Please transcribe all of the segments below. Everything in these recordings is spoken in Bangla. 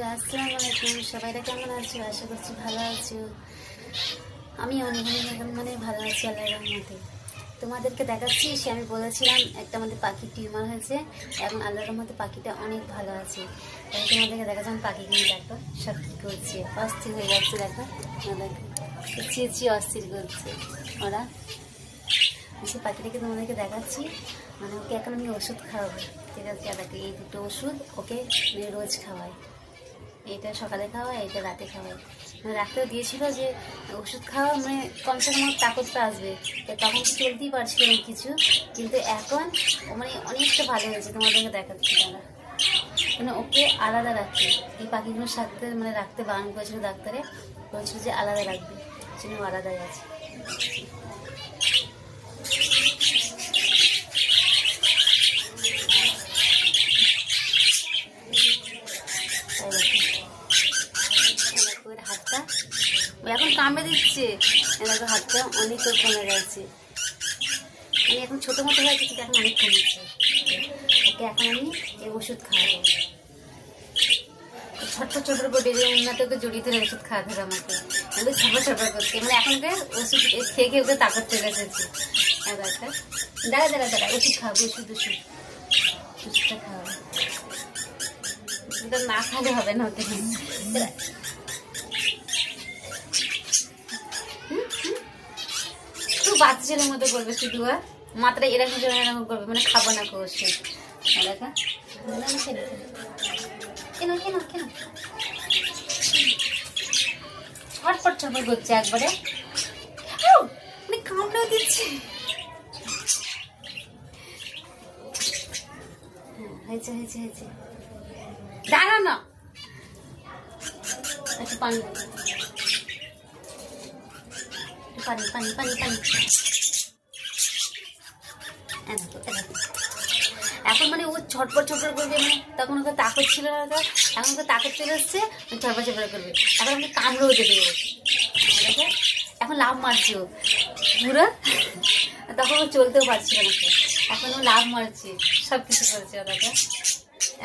বন্ধুরা আসসালামু আলাইকুম। সবাইরা কেমন আছো? আশা করছি ভালো আছো। আমি অনেক ভালো আছি আল্লাহর রহমতে। তোমাদেরকে দেখাচ্ছি সে আমি বলেছিলাম একটা আমাদের পাখির টিউমার হয়েছে, এখন আল্লাহর রহমতে পাখিটা অনেক ভালো আছে। তাই তোমাদেরকে দেখাচ্ছিলাম পাখিগুলো দেখো সব কী করছে, অস্থির হয়ে যাচ্ছে। দেখো চেঁচিয়ে অস্থির করছে ওরা। সে পাখিটাকে তোমাদেরকে দেখাচ্ছি, মানে ওকে এখন আমি ওষুধ খাওয়াবো। ঠিক আছে, দেখো এই দুটো ওষুধ ওকে রোজ খাওয়াই। এটা সকালে খাওয়াই, এটা রাতে খাওয়াই। মানে ডাক্তার দিয়েছিল যে ওষুধ খাওয়া মানে কমসে কম তাকতটা আসবে। তখন তো চলতেই পারছিল না কিছু, কিন্তু এখন মানে অনেকটা ভালো হয়েছে। তোমাদেরকে দেখাচ্ছি তারা মানে ওকে আলাদা রাখছে। এই পাখিগুলোর সাথে মানে রাখতে বারণ করেছিল ডাক্তারে, বলছিল যে আলাদা রাখবে, সেজন্য আলাদাই আছে। হাতটা এখন কামড়ে দিচ্ছে, দেখো হাতটা অনেক কমে গেছে। আমি এখন ছোটো মতো হয়েছে, কিন্তু এখন অনেক কমেছে। ওকে এখন আমি এই ওষুধ খাওয়াবো। ছোট্ট ছোট করে বেরিয়ে না তো ওকে জড়িয়ে ধরে ওষুধ খাওয়াতে হবে আমাকে, ওদের ছপা করতে। মানে এখন ওষুধ খেয়ে খেয়ে ওকে তাকত চলে এসেছে। দাঁড়া দাঁড়া দাঁড়া, ওষুধ খাওয়াবো, ওষুধটা খাওয়াবো। ওষুধটা না খাওয়ালে হবে না ওকে। একটু বাচ্চা ছেলের মতো করবে শুধু, আর মাত্রা এরকম এরকম করবে, মানে খাবো না কো ওষুধ। দেখা কেন কেন কেন ছটপট ছটপট করছে একবারে, কামড়েও দিচ্ছে। হয়েছে হয়েছে হয়েছে, দাঁড়া না, একটু পানি পানি পানি পানি পানি। এখন মানে ও ছটপট ছটপট করবে, মানে তখন ওকে তাকত ছিল না, এখন ওকে তাকত চলে এসছে, ছটপট ছটপট করবে। এখন আমাকে কামড়েও যেতে দেবো। এখন লাভ মারছে ও পুরো, তখন ও চলতেও পারছিল না, এখন ও লাভ মারছে, সব কিছু করছে ও। দেখো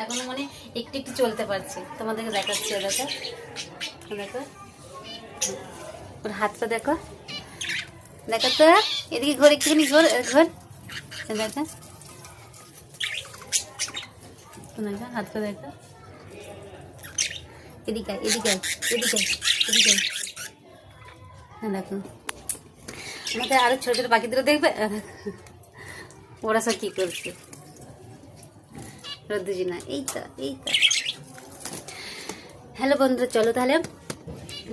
এখন মানে একটু একটু চলতে পারছে। তোমাদেরকে দেখাচ্ছি ও। দেখো দেখো ওর হাতটা দেখো, দেখো তো এদিকে ঘর, একটুখানি ঘর ঘর। দেখো হাতটা দেখো, এদিকে এদিকে এদিকে এদিকে। হ্যাঁ দেখো আমাদের আরো ছোট ছোট পাখিদেরও দেখবে, ওরা সব কি করছে। রোদ্দুজি না, এই তো এই তো। হ্যালো বন্ধুরা, চলো তাহলে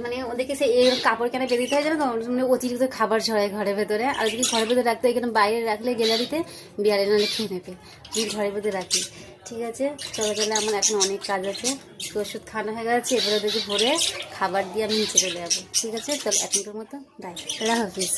মানে ওদেরকে সে কাপড় কেন বেঁধে দিতে হয় জানো তো, মানে অতিরিক্ত খাবার ছড়ায় ঘরের ভেতরে। আর যদি ঘরের ভেতরে রাখতে, এখানে বাইরে রাখলে গ্যালারিতে বিড়ালে নাহলে খেয়ে নেবে। যদি ঘরের ভেতরে রাখি, ঠিক আছে। চলো তাহলে আমার এখন অনেক কাজ আছে। ওষুধ খাওয়ানো হয়ে গেছে, এবারে ওদেরকে ভরে খাবার দিয়ে আমি নিচে চলে যাবো। ঠিক আছে, চলো এখনকার মতো বাই, আল্লাহ হাফিজ।